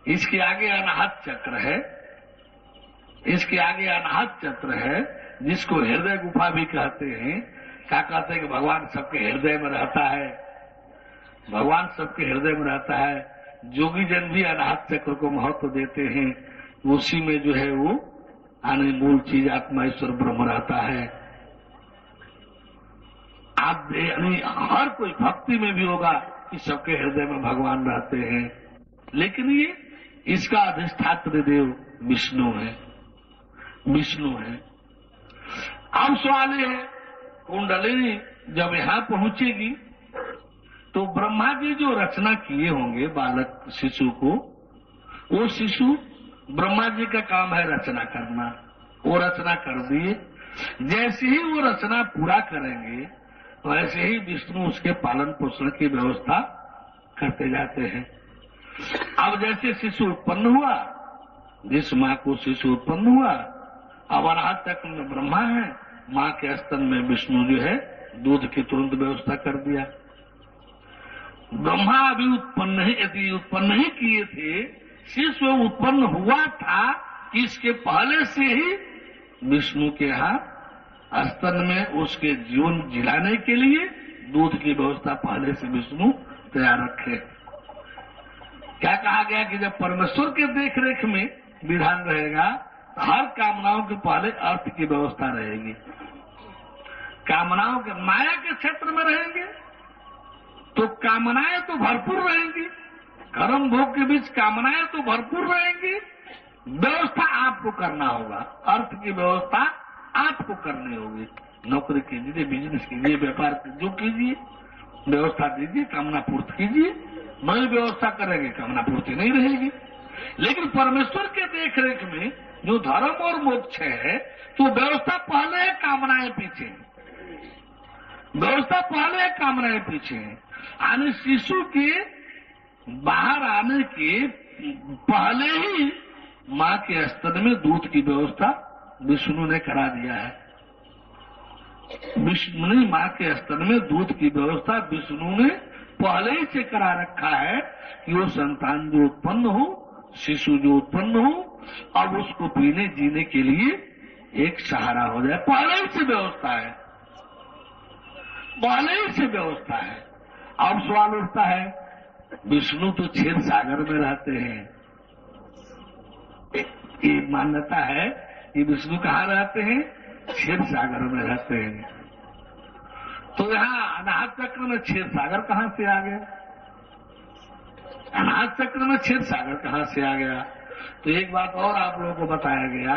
इसके आगे अनाहत चक्र है, इसके आगे अनाहत चक्र है, जिसको हृदय गुफा भी कहते हैं। क्या कहते हैं कि भगवान सबके हृदय में रहता है, भगवान सबके हृदय में रहता है। जोगी जन भी अनाहत चक्र को महत्व देते हैं। उसी में जो है वो आने मूल चीज आत्मा ईश्वर ब्रह्म रहता है। आप हर कोई भक्ति में भी होगा कि सबके हृदय में भगवान रहते हैं, लेकिन ये इसका अधिष्ठात्र देव विष्णु है, विष्णु है। अब सवाल ये है, कुंडलिनी जब यहां पहुंचेगी तो ब्रह्मा जी जो रचना किए होंगे बालक शिशु को, वो शिशु ब्रह्मा जी का काम है रचना करना, वो रचना कर दिए। जैसे ही वो रचना पूरा करेंगे वैसे ही विष्णु उसके पालन पोषण की व्यवस्था करते जाते हैं। अब जैसे शिशु उत्पन्न हुआ, जिस माँ को शिशु उत्पन्न हुआ, अब अनाहत चक्र में ब्रह्मा है, माँ के स्तन में विष्णु जो है दूध की तुरंत व्यवस्था कर दिया। ब्रह्मा अभी उत्पन्न ही किए थे, शिशु उत्पन्न हुआ था, इसके पहले से ही विष्णु के यहाँ स्तन में उसके जीवन जिलाने के लिए दूध की व्यवस्था पहले से विष्णु तैयार रखे। क्या कहा गया कि जब परमेश्वर के देख रेख में विधान रहेगा तो हर कामनाओं के पहले अर्थ की व्यवस्था रहेगी। कामनाओं के माया के क्षेत्र में रहेंगे तो कामनाएं तो भरपूर रहेंगी, कर्म भोग के बीच कामनाएं तो भरपूर रहेंगी। व्यवस्था आपको करना होगा, अर्थ की व्यवस्था आपको करनी होगी। नौकरी कीजिए, बिजनेस कीजिए, व्यापार जो कीजिए, व्यवस्था दीजिए, कामना पूर्ति कीजिए। नहीं व्यवस्था करेंगे कामना पूर्ति नहीं रहेगी। लेकिन परमेश्वर के देख रेख में जो धर्म और मोक्ष है, तो व्यवस्था पहले है, कामनाएं पीछे, व्यवस्था पहले है, कामनाएं पीछे है। यानी शिशु के बाहर आने के पहले ही माँ के स्तन में दूध की व्यवस्था विष्णु ने करा दिया है। विष्णु ने माँ के स्तन में दूध की व्यवस्था विष्णु ने पहले ही से करा रखा है कि वो संतान जो उत्पन्न हो, शिशु जो उत्पन्न हो, अब उसको पीने जीने के लिए एक सहारा हो जाए। पहले ही से व्यवस्था है, पहले ही से व्यवस्था है। अब सवाल उठता है, विष्णु तो क्षीर सागर में रहते हैं, ये मान्यता है कि विष्णु कहाँ रहते हैं? क्षीर सागर में रहते हैं। तो यहाँ अनाहत चक्र में क्षीर सागर कहाँ से आ गया? अनाहत चक्र में क्षीर सागर कहाँ से आ गया? तो एक बात और आप लोगों को बताया गया,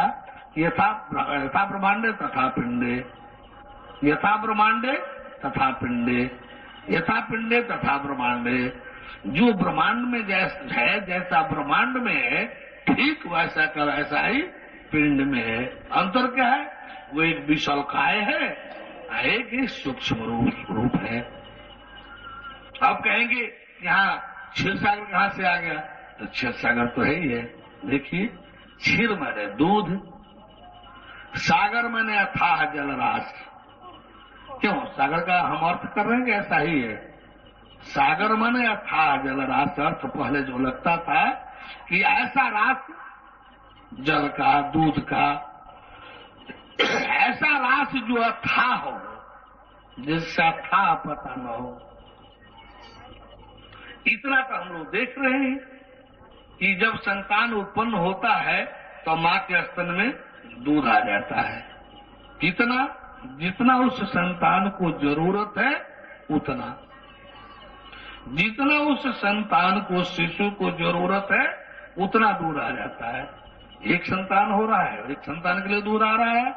यथा ब्रह्मांडे तथा पिंडे, यथा ब्रह्मांडे तथा पिंडे, यथा पिंडे तथा ब्रह्मांडे। जो ब्रह्मांड में जैसा है, जैसा ब्रह्मांड में है, ठीक वैसा का वैसा ही पिंड में है। अंतर क्या है? वो एक विशालकाय है, एक ही सूक्ष्म रूप है। अब कहेंगे यहाँ क्षीर सागर कहाँ से आ गया? तो क्षीर सागर तो है ही है। देखिए, क्षीर माने दूध, सागर माने अथाह जलराशि। क्यों सागर का हम अर्थ कर रहे हैं? ऐसा ही है। सागर माने अथाह जलराशि। अर्थ पहले जो लगता था कि ऐसा रास जल का, दूध का, ऐसा रास जो अथाह हो, जिसका अथाह पता न हो। इतना तो हम लोग देख रहे हैं कि जब संतान उत्पन्न होता है तो माँ के स्तन में दूध आ जाता है। कितना? जितना उस संतान को जरूरत है उतना, जितना उस संतान को, शिशु को जरूरत है उतना दूध आ जाता है। एक संतान हो रहा है, एक संतान के लिए दूध आ रहा है,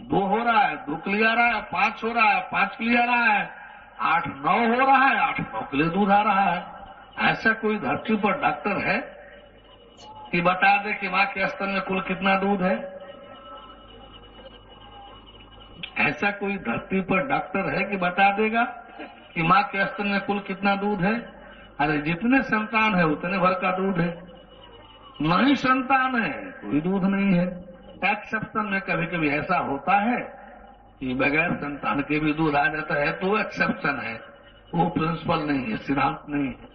2 हो रहा है, 2 के लिए आ रहा है, 5 हो रहा है, 5 के लिए आ रहा है, 8-9 हो रहा है, 8-9 के लिए दूध आ रहा है। ऐसा कोई धरती पर डॉक्टर है कि बता दे कि माँ के स्तन में कुल कितना दूध है? ऐसा कोई धरती पर डॉक्टर है कि बता देगा कि माँ के स्तन में कुल कितना दूध है? अरे जितने संतान है उतने भर का दूध है। नहीं संतान है, कोई दूध नहीं है। एक्सेप्शन में कभी कभी ऐसा होता है कि बगैर संतान के भी दूध आ जाता है, तो एक्सेप्शन है, वो प्रिंसिपल नहीं है, सिद्धांत नहीं है।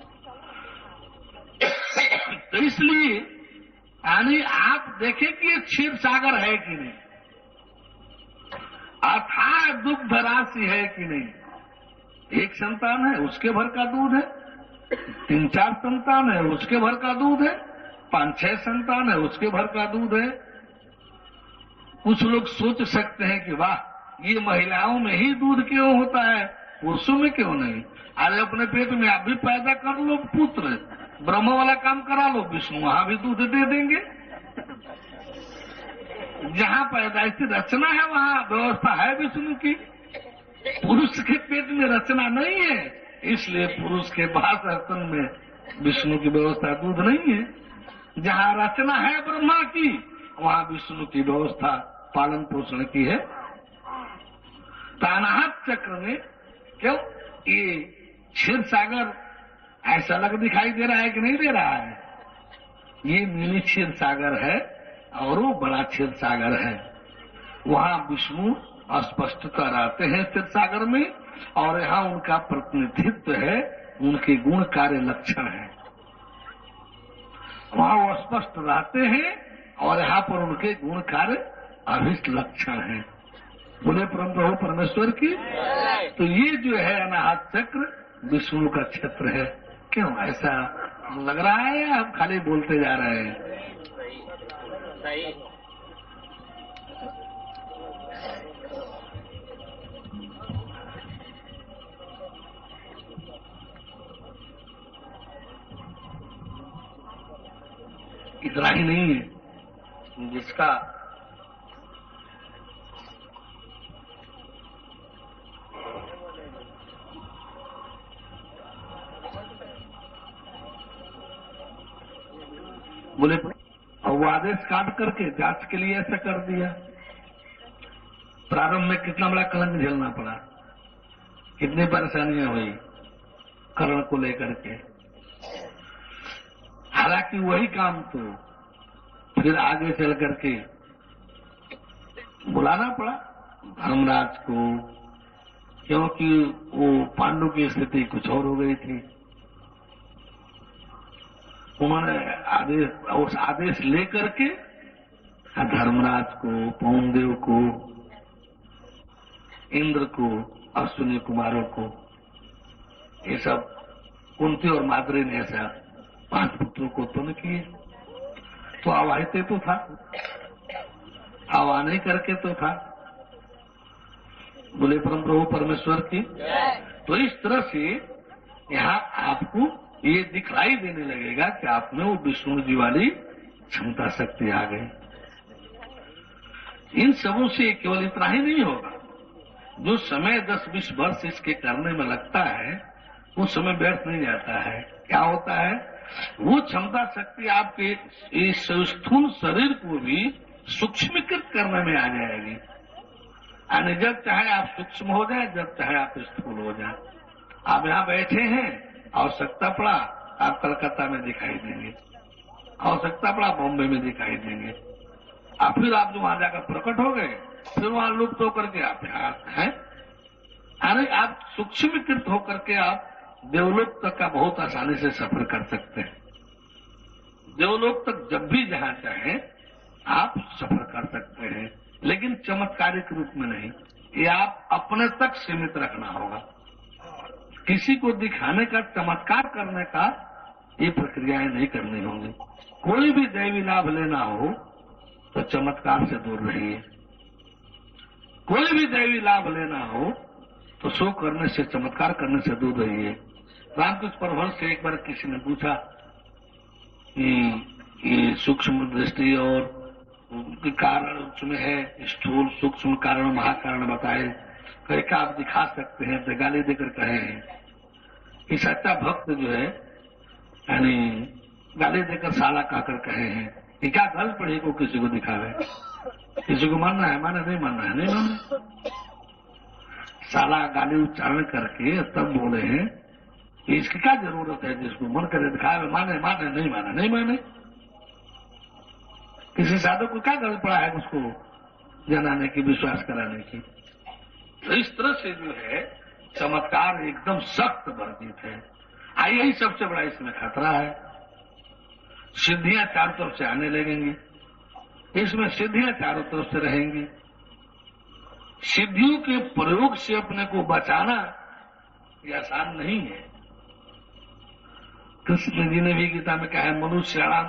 तो तो इसलिए यानी आप देखें कि ये क्षीर सागर है कि नहीं, अथाह दुग्ध राशि है कि नहीं। एक संतान है उसके भर का दूध है, 3-4 संतान है उसके भर का दूध है, 5-6 संतान है उसके भर का दूध है। कुछ लोग सोच सकते हैं कि वाह ये महिलाओं में ही दूध क्यों होता है, पुरुषों में क्यों नहीं। अरे अपने पेट में आप भी पैदा कर लो पुत्र, ब्रह्म वाला काम करा लो, विष्णु वहां भी दूध दे देंगे। जहां पैदाइशी रचना है वहां व्यवस्था है विष्णु की। पुरुष के पेट में रचना नहीं है, इसलिए पुरुष के पास रतन में विष्णु की व्यवस्था दूध नहीं है। जहां रचना है ब्रह्मा की वहां विष्णु की व्यवस्था पालन पोषण की है। तानाहत चक्र में क्यों ये क्षीर सागर ऐसा लग दिखाई दे रहा है कि नहीं दे रहा है। ये मिनी क्षीर सागर है और वो बड़ा क्षीर सागर है। वहां विष्णु अस्पष्टता रहते हैं क्षीर सागर में, और यहाँ उनका प्रतिनिधित्व है, उनके गुण कार्य लक्षण है। वहां वो स्पष्ट रहते हैं और यहाँ पर उनके गुण कार्य अभिष्ट लक्षण है। बोले परम प्रभु परमेश्वर की। तो ये जो है अनाहत चक्र विष्णु का क्षेत्र है। क्यों ऐसा लग रहा है या हम खाली बोलते जा रहे हैं। सही। इतना ही नहीं है, जिसका बोले और वो आदेश काट करके जांच के लिए ऐसा कर दिया। प्रारंभ में कितना बड़ा कलंक झेलना पड़ा, कितनी परेशानियां हुई कर्ण को लेकर के। हालांकि वही काम तो फिर आगे चल करके बुलाना पड़ा धर्मराज को, क्योंकि वो पांडु की स्थिति कुछ और हो गई थी। उन्होंने उस आदेश लेकर के धर्मराज को, पौंदेव को, इंद्र को, अश्विनी कुमारों को, ये सब कुंती और माद्री ने ऐसा 5 पुत्रों को उत्पन्न किए। तो आवाहित तो था, आवाहन करके तो था। बोले परम प्रभु परमेश्वर की। तो इस तरह से यहाँ आपको ये दिखलाई देने लगेगा कि आप में वो विष्णु जी वाली क्षमता शक्ति आ गई। इन सबों से केवल इतना ही नहीं होगा। जो समय 10-20 वर्ष इसके करने में लगता है वो समय व्यर्थ नहीं जाता है। क्या होता है, वो क्षमता शक्ति आपके इस स्थूल शरीर को भी सूक्ष्मीकृत करने में आ जाएगी। यानी जब चाहे आप सूक्ष्म हो जाए, जब चाहे आप स्थूल हो जाए। आप यहाँ बैठे हैं, आवश्यकता पड़ा आप कलकत्ता में दिखाई देंगे, आवश्यकता पड़ा बॉम्बे में दिखाई देंगे। और फिर आप जो वहां जाकर प्रकट हो गए, फिर वहां लुप्त होकर के आप यहाँ हैं। अरे आप सूक्ष्मीकृत होकर के आप देवलोक तक का बहुत आसानी से सफर कर सकते हैं। देवलोक तक जब भी जहां चाहे आप सफर कर सकते हैं, लेकिन चमत्कारिक रूप में नहीं। ये आप अपने तक सीमित रखना होगा। किसी को दिखाने का, चमत्कार करने का ये प्रक्रियाएं नहीं करनी होंगी। कोई भी दैवी लाभ लेना हो तो चमत्कार से दूर रहिए। कोई भी दैवी लाभ लेना हो तो शो करने से, चमत्कार करने से दूर रहिए। रामकृष्ण परमहंस से एक बार किसी ने पूछा कि ये सूक्ष्म दृष्टि और कारण उसमें है, स्थूल सूक्ष्म कारण महाकारण बताए, कहे का आप दिखा सकते हैं। तो गाली देकर कहे हैं कि सच्चा भक्त जो है, यानी गाली देकर साला कहकर कहे हैं कि क्या गलत पड़ी को किसी को दिखावे। किसी को मानना है माने, नहीं मानना है नहीं माने। साला गाली उच्चारण करके तब बोले हैं कि इसकी क्या जरूरत है, जिसको मन करे दिखावे, माने माने, नहीं माने नहीं माने। किसी साधक को क्या गलत पड़ा है उसको जनाने की, विश्वास कराने की। तो इस तरह से जो है चमत्कार एकदम सख्त वर्जित है। यही सबसे बड़ा इसमें खतरा है। सिद्धियां चारों तरफ से आने लगेंगी। इसमें सिद्धियां चारों तरफ से रहेंगी। सिद्धियों के प्रयोग से अपने को बचाना ये आसान नहीं है। कृष्ण जी ने भी गीता में कहा है, मनुष्याणाम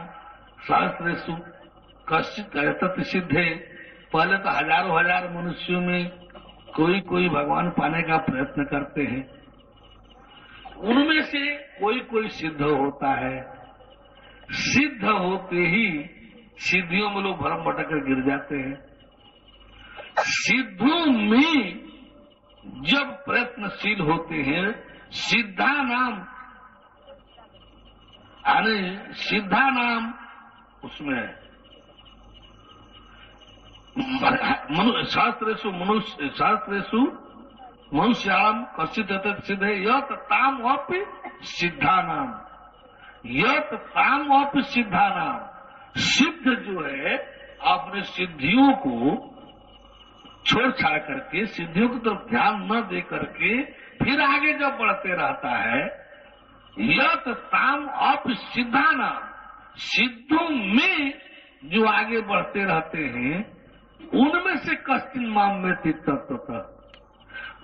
सहस्रेषु कश्चित् एतत् सिद्धे। पहले तो हजारों हजार मनुष्यों में कोई कोई भगवान पाने का प्रयत्न करते हैं, उनमें से कोई कोई सिद्ध होता है। सिद्ध होते ही सिद्धियों में लोग भरम भटक कर गिर जाते हैं। सिद्धों में जब प्रयत्नशील होते हैं, सिद्धा नाम यानी सिद्धा नाम उसमें शास्त्रेषु मनुष्याणाम कश्चित् एतत् सिद्धे यत् ताम अपि सिद्धा नाम, यत् ताम अपि सिद्धा नाम। सिद्ध जो है अपने सिद्धियों को छोड़ छाड़ करके, सिद्धियों की तरफ ध्यान न दे करके फिर आगे जब बढ़ते रहता है, यत् ताम अपि सिद्धा नाम। सिद्धों में जो आगे बढ़ते रहते हैं, उनमें से कश्चिन् माम वेत्ति तत्त्वतः,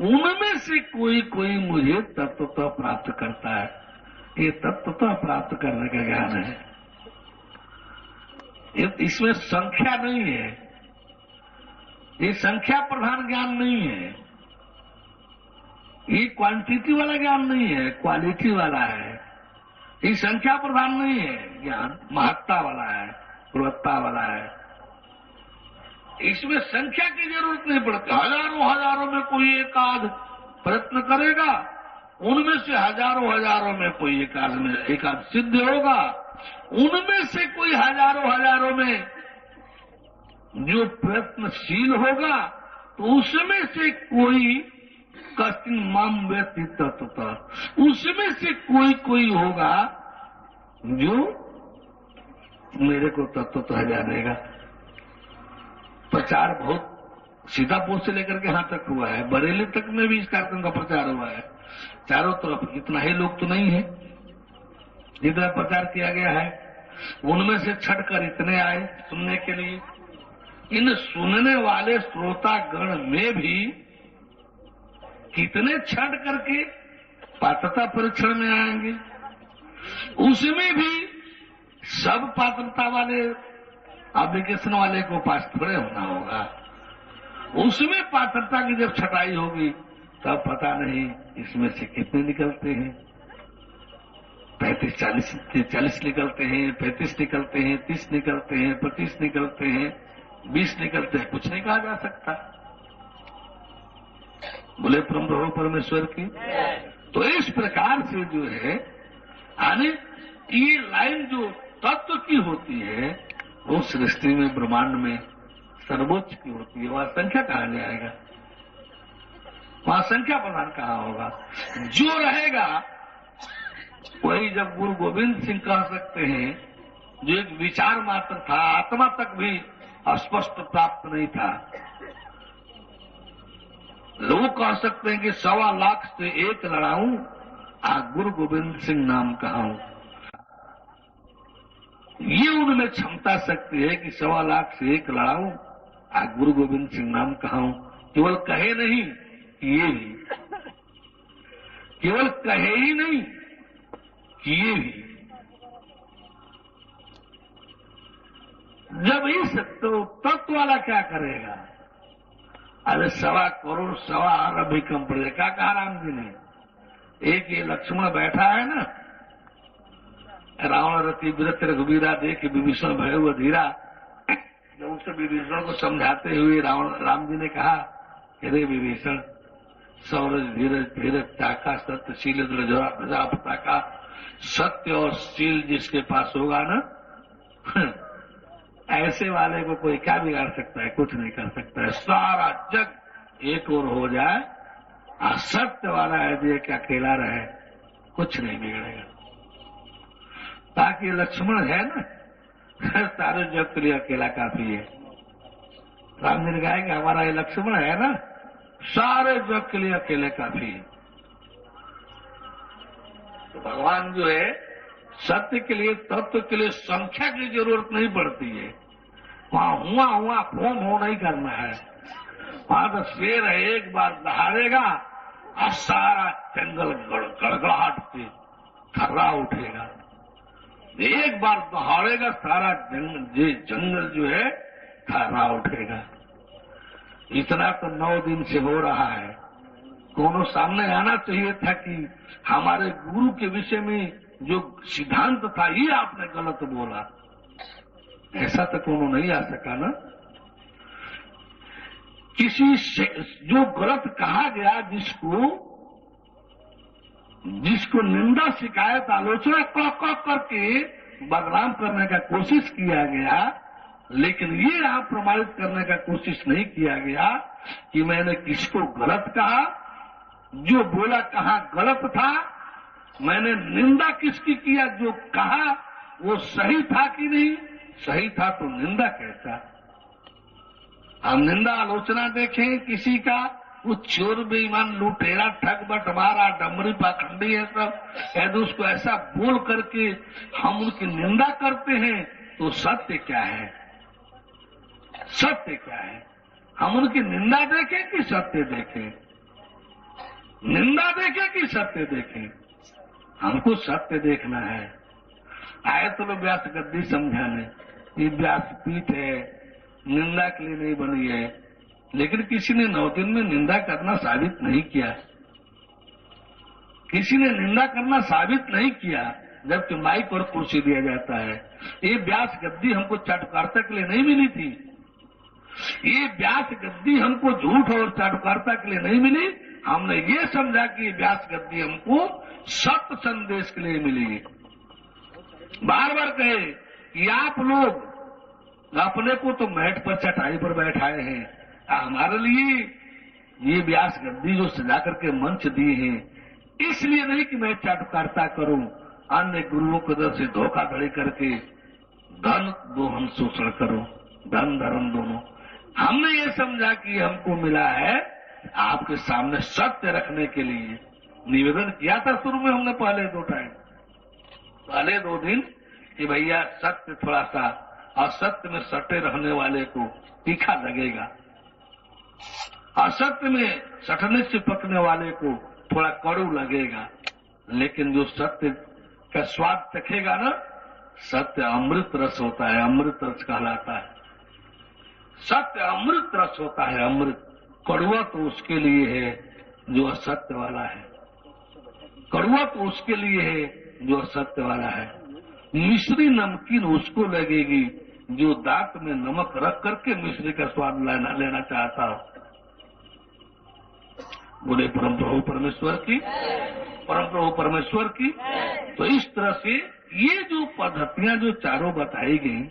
उनमें से कोई कोई मुझे तत्वतः प्राप्त करता है। ये तत्वतः प्राप्त करने का ज्ञान है। इसमें संख्या नहीं है, ये संख्या प्रधान ज्ञान नहीं है, ये क्वांटिटी वाला ज्ञान नहीं है, क्वालिटी वाला है। ये संख्या प्रधान नहीं है ज्ञान, महत्ता वाला है, गुणवत्ता वाला है। इसमें संख्या की जरूरत नहीं पड़ती। हजारों हजारों में कोई एक आध प्रयत्न करेगा, उनमें से हजारों हजारों में कोई एक आध सिद्ध होगा, उनमें से कोई हजारों हजारों में जो प्रयत्नशील होगा, तो उसमें से कोई कश्चिन् माम वेत्ति तत्त्वतः, उसमें से कोई कोई होगा जो मेरे को तत्वतः जानेगा। प्रचार बहुत सीतापुर से लेकर के यहां तक हुआ है, बरेली तक में भी इस कार्यक्रम का प्रचार हुआ है। चारों तरफ इतना ही लोग तो नहीं है जितना प्रचार किया गया है, उनमें से छटकर इतने आए सुनने के लिए। इन सुनने वाले श्रोता गण में भी कितने छट करके पात्रता परीक्षण में आएंगे, उसमें भी सब पात्रता वाले एप्लीकेशन वाले को पास थोड़े होना होगा। उसमें पात्रता की जब छटाई होगी तब पता नहीं इसमें से कितने निकलते हैं। 40 निकलते हैं, 35 निकलते हैं, 30 निकलते हैं, 25 निकलते हैं, 20 निकलते हैं, कुछ नहीं कहा जा सकता। बोले प्रभु परमेश्वर की। तो इस प्रकार से जो है यानी ये लाइन जो तत्व की होती है, वो सृष्टि में ब्रह्मांड में सर्वोच्च की होती है। वहां संख्या कहाँ जाएगा, वहां संख्या प्रधान कहाँ होगा। जो रहेगा वही जब गुरु गोविंद सिंह कह सकते हैं, जो एक विचार मात्र था, आत्मा तक भी स्पष्ट प्राप्त नहीं था, लोग कह सकते हैं कि 1.25 लाख से एक लड़ाऊं, गुरु गोविंद सिंह नाम कहाऊं। ये उनमें क्षमता शक्ति है कि 1.25 लाख से एक लड़ाऊं, गुरु गोविंद सिंह नाम कहाऊं। केवल कहे नहीं, किए भी। केवल कहे ही नहीं, किए भी। जब इस तो तत्व वाला क्या करेगा। अरे 1.25 करोड़ 1.25 अरब भी कम पड़ेगा। क्या कहा राम जी ने, एक ये लक्ष्मण बैठा है ना, रावण रति विरत रघुवीरा देख विभीषण भय हुआ धीरा। जब उससे विभीषण को समझाते हुए राम जी ने कहा, अरे विभीषण, सौरज धीरज धीरज ताका सत्यशील दृढ़ प्रजापता, सत्य और शील जिसके पास होगा ना, ऐसे वाले को कोई क्या बिगाड़ सकता है, कुछ नहीं कर सकता है। सारा जग एक और हो जाए, सत्य वाला है कि अकेला रहे, कुछ नहीं बिगड़ेगा। ताकि लक्ष्मण है ना, सारे जग के लिए अकेला काफी है। राम जी ने कहा कि हमारा ये लक्ष्मण है ना, सारे जग के लिए अकेले काफी है। तो भगवान जो है सत्य के लिए, तत्व के लिए संख्या की जरूरत नहीं पड़ती है। वहां हुआ फोम हो नहीं करना है। वहां तो शेर है, एक बार दहाड़ेगा और सारा जंगल गड़गड़ाहट से थर्रा उठेगा। एक बार दहाड़ेगा सारा जंगल जो है थर्रा उठेगा। इतना तो 9 दिन से हो रहा है। दोनों सामने आना चाहिए था कि हमारे गुरु के विषय में जो सिद्धांत था ये आपने गलत बोला। ऐसा तो कोनो नहीं आ सका ना। किसी से जो गलत कहा गया, जिसको निंदा, शिकायत, आलोचना कह करके बदनाम करने का कोशिश किया गया, लेकिन ये आप प्रमाणित करने का कोशिश नहीं किया गया कि मैंने किसको गलत कहा, जो बोला कहा गलत था, मैंने निंदा किसकी किया, जो कहा वो सही था कि नहीं, सही था तो निंदा कैसा। हम निंदा आलोचना देखें किसी का, वो चोर बेईमान लुटेरा ठग बटवारा डमरी पाखंडी है सब, यदि उसको ऐसा बोल करके हम उनकी निंदा करते हैं तो सत्य क्या है, सत्य क्या है। हम उनकी निंदा देखें कि सत्य देखें, निंदा देखें कि सत्य देखें। हमको सत्य देखना है। आए तो लोग व्यास गद्दी समझाने, ये व्यासपीठ है, निंदा के लिए नहीं बनी है। लेकिन किसी ने 9 दिन में निंदा करना साबित नहीं किया, किसी ने निंदा करना साबित नहीं किया, जबकि माइक और कुर्सी दिया जाता है। ये व्यास गद्दी हमको चाटुकारिता के लिए नहीं मिली थी। ये व्यास गद्दी हमको झूठ और चाटुकारिता के लिए नहीं मिली। हमने ये समझा कि व्यास गद्दी हमको सत्य संदेश के लिए मिली है। बार बार कहे कि आप लोग अपने को तो मैट पर चटाई पर बैठाए हैं, हमारे लिए ये व्यास गद्दी जो सजा करके मंच दिए हैं, इसलिए नहीं कि मैं चाटुकारिता करूं, अन्य गुरुओं की तरफ से धोखाधड़ी करके धन दोहन शोषण करूं, धन धर्म दोनों। हमने ये समझा कि हमको मिला है आपके सामने सत्य रखने के लिए। निवेदन किया था शुरू में हमने पहले 2 दिन कि भैया सत्य थोड़ा सा, असत्य में सटे रहने वाले को तीखा लगेगा, असत्य में सटने से पकने वाले को थोड़ा कड़ू लगेगा, लेकिन जो सत्य का स्वाद चखेगा ना, सत्य अमृत रस होता है, अमृत रस कहलाता है। सत्य अमृत रस होता है, अमृत। कड़ुआ तो उसके लिए है जो असत्य वाला है, कड़ुआ तो उसके लिए है जो असत्य वाला है। मिश्री नमकीन उसको लगेगी जो दांत में नमक रख करके मिश्री का स्वाद लेना चाहता हो। बोले परम प्रभु परमेश्वर की, परम प्रभु परमेश्वर की। तो इस तरह से ये जो पद्धतियां जो चारों बताई गई,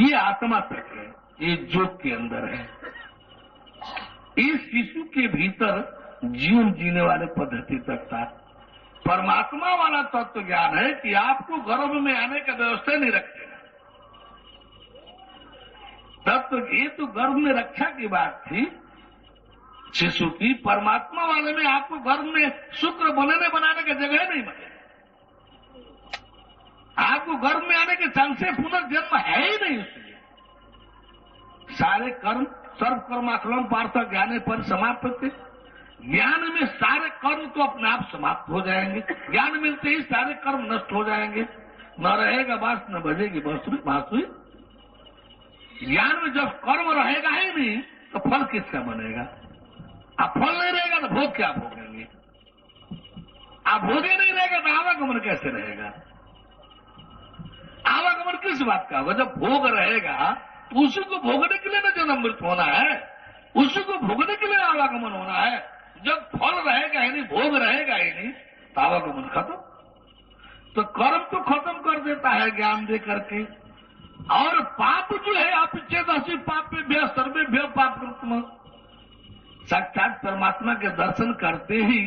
ये आत्मा तक है, ये जोग के अंदर है। इस शिशु के भीतर जीवन जीने वाले पद्धति तक था। परमात्मा वाला तत्व ज्ञान है कि आपको गर्भ में आने का व्यवस्था नहीं रखेगा। तत्व ये तो गर्भ में रक्षा की बात थी शिशु की। परमात्मा वाले में आपको गर्भ में शुक्र बनाने का जगह नहीं बनेगा। आपको गर्भ में आने के चांसे पुनर्जन्म है ही नहीं। उसलिए सारे कर्म सर्व कर्माखलम पार्थ ज्ञाने पर समाप्त। ज्ञान में सारे कर्म तो अपने आप समाप्त हो जाएंगे। ज्ञान मिलते ही सारे कर्म नष्ट हो जाएंगे। न रहेगा बांस, न बजेगी बांसुरी। ज्ञान में जब कर्म रहेगा ही नहीं तो फल किसका बनेगा? अब फल नहीं रहेगा तो भोग क्या भोगेंगे? आप भोगे नहीं रहेगा तो आवागमन कैसे रहेगा? आवागमन किस बात का होगा? जब भोग रहेगा तो उसी को भोगने के लिए ना जन्म मृत्यु होना है, उसी को भोगने के लिए आवागमन होना है। जब फल रहेगा ही नहीं, भोग रहेगा ही नहीं तो आवागमन खत्म। तो कर्म तो खत्म कर देता है ज्ञान दे करके। और पाप जो है अपचेदसी पापेभ्यः सर्वेभ्यः पाप कृत्म, साक्षात परमात्मा के दर्शन करते ही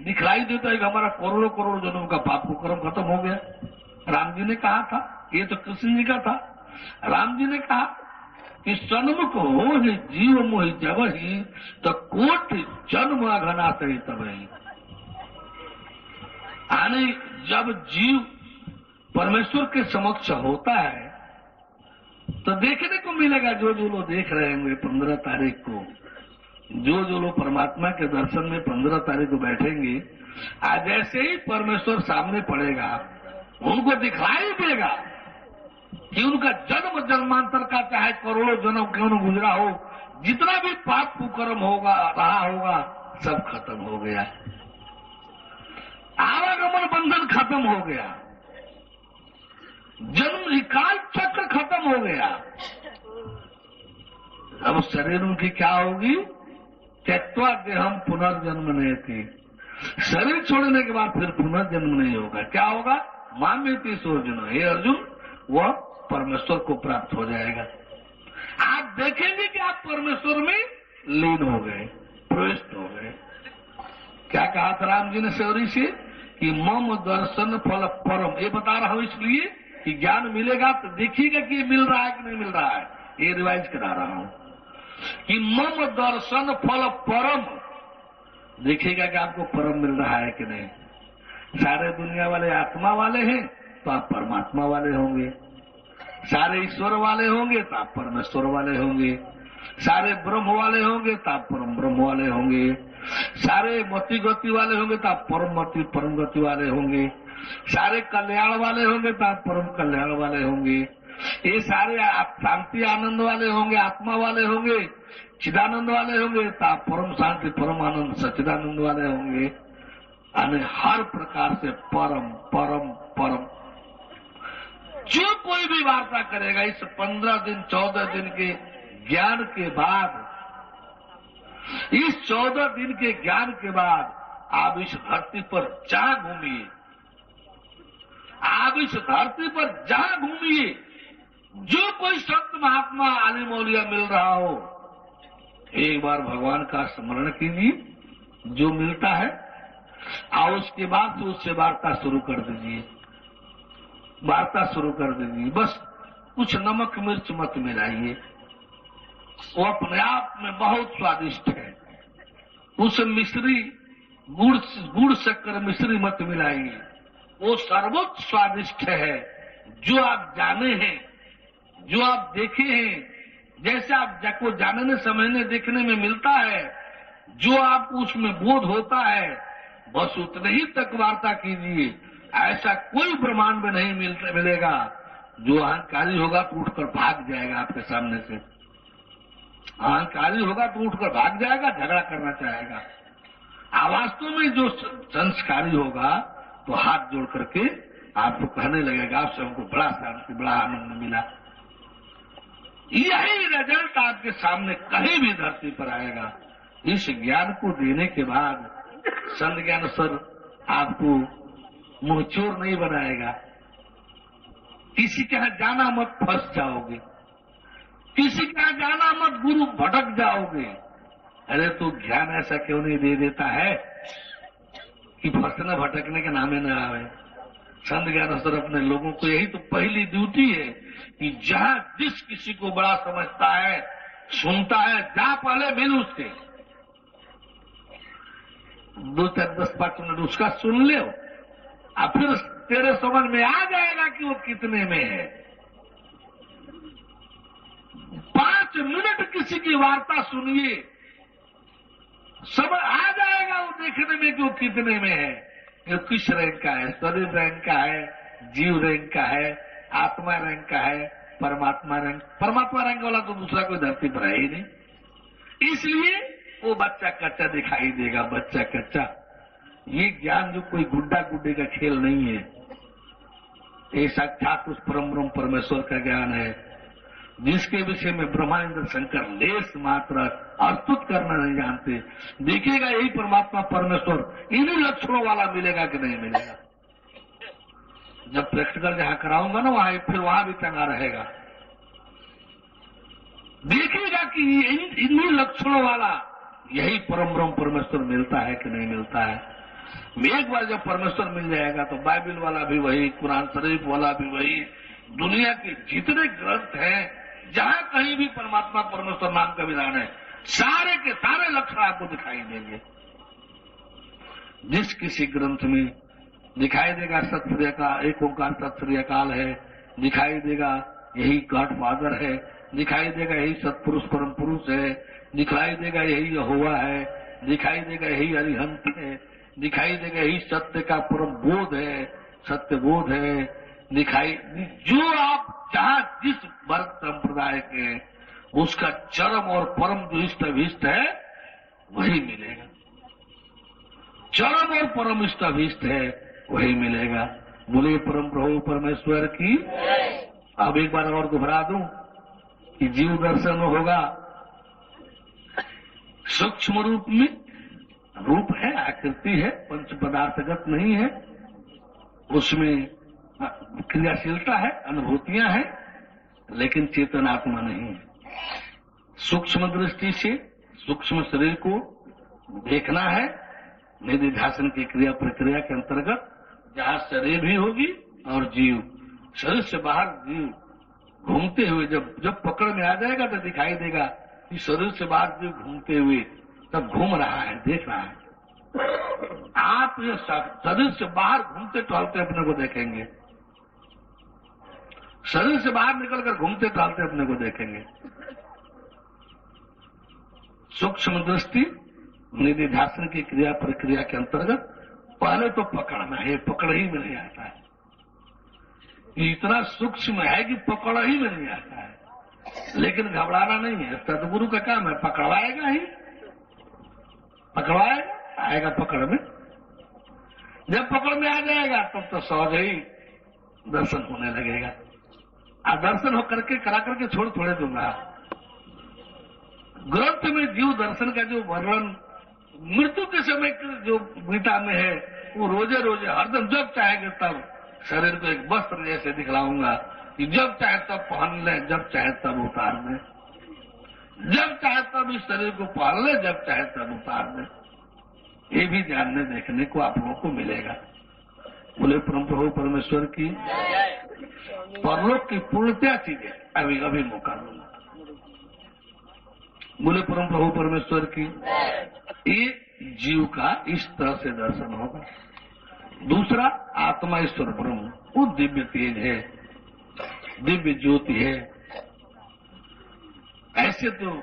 दिखलाई देता है कि हमारा करोड़ों करोड़ जन्मों का पाप को कर्म खत्म हो गया। राम जी ने कहा था, ये तो कृष्ण जी का था। राम जी ने कहा कि सन्मुख हो ही जीव मोहि जब ही तो कोट जन्म अघनात ही तब ही। यानी जब जीव परमेश्वर के समक्ष होता है तो देखने को मिलेगा। जो जो लोग देख रहे होंगे 15 तारीख को, जो जो लोग परमात्मा के दर्शन में 15 तारीख को बैठेंगे, आज जैसे ही परमेश्वर सामने पड़ेगा उनको दिखाई देगा कि उनका जन्म जन्मांतर का चाहे करोड़ों जन्म क्यों न गुजरा हो, जितना भी पाप कुकर्म होगा रहा होगा सब खत्म हो गया, आवागमन बंधन खत्म हो गया, जन्म काल चक्र खत्म हो गया। अब शरीर उनकी क्या होगी? त्यक्त्वा देहम पुनर्जन्म नहीं थी। शरीर छोड़ने के बाद फिर पुनर्जन्म नहीं होगा। क्या होगा? माम्यति सोर्जुन, हे अर्जुन, वह परमेश्वर को प्राप्त हो जाएगा। आप देखेंगे कि आप परमेश्वर में लीन हो गए, प्रविष्ट हो गए। क्या कहा था राम जी ने शौरी से कि मम दर्शन फल परम। ये बता रहा हूं इसलिए कि ज्ञान मिलेगा तो देखिएगा कि ये मिल रहा है कि नहीं मिल रहा है। ये रिवाइज करा रहा हूं कि मम दर्शन फल परम, देखिएगा कि आपको परम मिल रहा है कि नहीं। सारे दुनिया वाले आत्मा वाले हैं तो आप परमात्मा वाले होंगे, सारे ईश्वर वाले होंगे तो आप परमेश्वर वाले होंगे, सारे ब्रह्म वाले होंगे तो आप परम ब्रह्म वाले होंगे, सारे मति गति वाले होंगे तो आप परम मति परम गति वाले होंगे, सारे कल्याण वाले होंगे तो आप परम कल्याण वाले होंगे, ये सारे आप शांति आनंद वाले होंगे, आत्मा वाले होंगे, चिदानंद वाले होंगे तो आप परम शांति परम आनंद सच्चिदानंद वाले होंगे। यानी हर प्रकार से परम परम परम। जो कोई भी वार्ता करेगा इस 15 दिन 14 दिन के ज्ञान के बाद, इस 14 दिन के ज्ञान के बाद आप इस धरती पर जहां घूमिए, आप इस धरती पर जहां घूमिए, जो कोई संत महात्मा आलिम औलिया मिल रहा हो, एक बार भगवान का स्मरण कीजिए जो मिलता है, और उसके बाद तो उससे वार्ता शुरू कर दीजिए, वार्ता शुरू कर दीजिए। बस कुछ नमक मिर्च मत मिलाइए, वो अपने आप में बहुत स्वादिष्ट है। उस मिश्री गुड़ शक्कर मिश्री मत मिलाइए, वो सर्वोच्च स्वादिष्ट है। जो आप जाने हैं, जो आप देखे हैं, जैसे आप को जानने समझने देखने में मिलता है, जो आपको उसमें बोध होता है, बस उतने ही तक वार्ता कीजिए। ऐसा कोई ब्रह्मांड में नहीं मिलेगा। जो अहंकारी होगा तो उठकर भाग जाएगा आपके सामने से, अहंकारी होगा तो उठकर भाग जाएगा, झगड़ा करना चाहेगा। वास्तव में जो संस्कारी होगा तो हाथ जोड़ करके आपको कहने लगेगा आपसे हमको बड़ा शांति बड़ा आनंद मिला। यही रिजल्ट आपके सामने कहीं भी धरती पर आएगा। इस ज्ञान को देने के बाद संत ज्ञान सर आपको मुंहचोर नहीं बनाएगा। किसी के यहां जाना मत, फंस जाओगे। किसी के यहां जाना मत, गुरु भटक जाओगे। अरे तो ज्ञान ऐसा क्यों नहीं दे देता है कि फंसने भटकने के नामे न आवे। संत ज्ञान सर अपने लोगों को यही तो पहली ड्यूटी है कि जहां जिस किसी को बड़ा समझता है, सुनता है, जा पहले मिल उससे 2 4 10 5 मिनट उसका सुन ले, और फिर तेरे समझ में आ जाएगा कि वो कितने में है। 5 मिनट किसी की वार्ता सुनिए, समझ आ जाएगा वो देखने में कि वो कितने में है, कि किस रैंक का है, शरीर रैंक का है, जीव रैंक का है, आत्मा रैंक का है, परमात्मा रैंक वाला तो दूसरा कोई धरती पर है ही नहीं। इसलिए वो बच्चा कच्चा दिखाई देगा, बच्चा कच्चा। ये ज्ञान जो कोई गुड्डा गुड्डे का खेल नहीं है, ये साक्षात उस परम ब्रह्म परमेश्वर का ज्ञान है, जिसके विषय में ब्रह्मा इंद्र शंकर लेस मात्र अस्तुत करना नहीं जानते। देखिएगा यही परमात्मा परमेश्वर इन्हीं लक्षणों वाला मिलेगा कि नहीं मिलेगा। जब प्रैक्टिकल जहां कराऊंगा ना वहां फिर वहां भी टंगा रहेगा। देखिएगा कि इन्हीं लक्षणों वाला यही परम ब्रह्म परमेश्वर मिलता है कि नहीं मिलता है। एक बार जब परमेश्वर मिल जाएगा तो बाइबल वाला भी वही, कुरान शरीफ वाला भी वही, दुनिया के जितने ग्रंथ हैं जहां कहीं भी परमात्मा परमेश्वर नाम का विधान है, सारे के सारे लक्षण आपको दिखाई देंगे। जिस किसी ग्रंथ में दिखाई देगा सत श्री अकाल, एक ओंकार सत श्री अकाल है, दिखाई देगा यही गॉड फादर है, दिखाई देगा यही सतपुरुष परम पुरुष है, दिखाई देगा यही यहोवा है, दिखाई देगा यही अरिहंत है, दिखाई देगा यही सत्य का परम बोध है, सत्य बोध है, दिखाई जो आप जहां जिस वर्ग संप्रदाय के उसका चरम और परम जो इष्ट अभीष्ट है वही मिलेगा। चरम और परम इष्ट अभीष्ट है वही मिलेगा। बोले परम प्रभु परमेश्वर की। अब एक बार और दोहरा दूं कि जीव दर्शन होगा सूक्ष्म रूप में, रूप है, आकृति है, पंच पदार्थगत नहीं है, उसमें क्रियाशीलता है, अनुभूतियां हैं, लेकिन चेतनात्मा नहीं है। सूक्ष्म दृष्टि से सूक्ष्म शरीर को देखना है, निधि ध्यान की क्रिया प्रक्रिया के अंतर्गत, जहां शरीर भी होगी और जीव, शरीर से बाहर जीव घूमते हुए जब पकड़ में आ जाएगा तो दिखाई देगा कि शरीर से बाहर जीव घूमते हुए तब घूम रहा है, देख रहा है। आप ये शरीर से बाहर घूमते टहलते अपने को देखेंगे, शरीर से बाहर निकलकर घूमते टहलते अपने को देखेंगे। सूक्ष्म दृष्टि निधि ध्यान की क्रिया प्रक्रिया के अंतर्गत पहले तो पकड़ना है, पकड़ ही में नहीं आता है। ये इतना सूक्ष्म है कि पकड़ ही में नहीं आता है, लेकिन घबराना नहीं है। सतगुरु का काम है, पकड़वाएगा ही, पकड़वाएगा, आएगा पकड़ में। जब पकड़ में आ जाएगा तब तो सहज ही दर्शन होने लगेगा। दर्शन होकर के करा करके छोड़ थोड़े दूंगा। ग्रंथ में जीव दर्शन का जो वर्णन मृत्यु के समय जो गीता में है, वो रोजे रोजे हरदम जब चाहेंगे तब शरीर को एक वस्त्र जैसे दिखलाऊंगा कि जब चाहे तब पहन ले, जब चाहे तब उतार ले, जब चाहे तब इस शरीर को पहन ले, जब चाहे तब उतार ले। ये भी जानने देखने को आप लोगों को मिलेगा। बोले परम प्रभु परमेश्वर की। परलोक की पूर्णतया चीजें अभी अभी मौका दूंगा। बोले परम प्रभु परमेश्वर की। ये जीव का इस तरह से दर्शन होगा। दूसरा, आत्मा ईश्वर ब्रह्म, वो दिव्य तेज है, दिव्य ज्योति है। ऐसे तो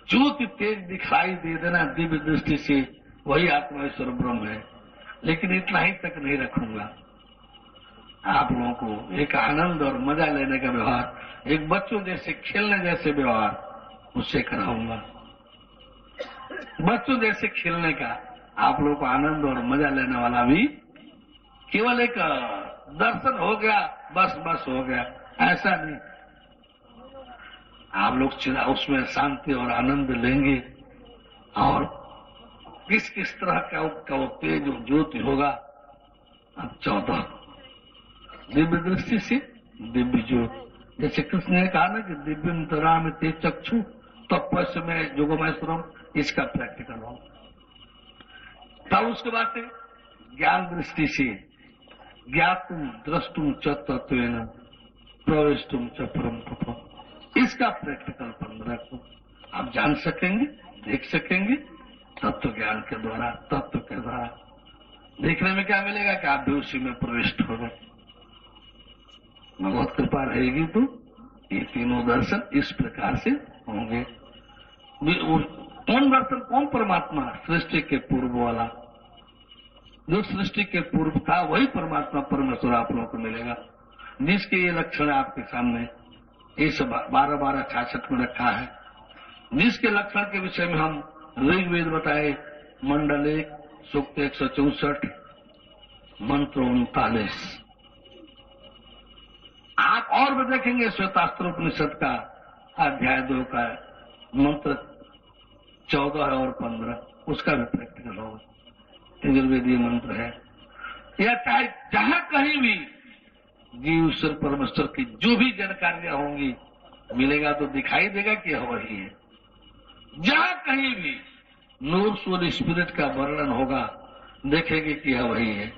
ज्योति तेज दिखाई दे देना दिव्य दृष्टि से, वही आत्मा ईश्वर ब्रह्म है। लेकिन इतना ही तक नहीं रखूंगा। आप लोगों को एक आनंद और मजा लेने का व्यवहार, एक बच्चों जैसे खेलने जैसे व्यवहार उससे कराऊंगा। बच्चों जैसे खेलने का आप लोगों को आनंद और मजा लेने वाला भी, केवल एक दर्शन हो गया बस बस हो गया, ऐसा नहीं। आप लोग उसमें शांति और आनंद लेंगे। और किस किस तरह का वो तेज ज्योति होगा। अब 14 दिव्य दृष्टि से दिव्य ज्योति, जैसे कृष्ण ने कहा ना कि दिव्यम तरा में तेज चक्षु तपस्या में जोगमयश्वरम, इसका प्रैक्टिकल हो। तब उसके बाद से ज्ञान दृष्टि से ज्ञातुम द्रष्टुम च तत्वेन प्रवेशुम च परम तत्व, इसका प्रैक्टिकल 15 को आप जान सकेंगे, देख सकेंगे तत्व ज्ञान के द्वारा, तत्व के द्वारा। देखने में क्या मिलेगा कि आप भी उसी में प्रविष्ट हो गए। भगवत कृपा रहेगी तो ये तीनों दर्शन इस प्रकार से होंगे। कौन दर्शन, कौन परमात्मा? सृष्टि के पूर्व वाला, जो सृष्टि के पूर्व था वही परमात्मा परमेश्वर आप लोगों को मिलेगा, जिसके ये लक्षण आपके सामने इस 12-12-66 में रखा है। जिसके लक्षण के विषय में हम ऋग्वेद बताए, मंडल 1 सूक्त 164 मंत्र 39। आप और भी देखेंगे श्वेतास्त्र उपनिषद का अध्याय 2 का मंत्र 14 और 15, उसका भी प्रैक्टिकल होगा। यजुर्वेदीय मंत्र है। या चाहे जहां कहीं भी जीव ईश्वर परमेश्वर की जो भी जानकारियां होंगी मिलेगा तो दिखाई देगा कि यह वही है। जहां कहीं भी नूर सोल स्पिरिट का वर्णन होगा देखेंगे कि यह वही है।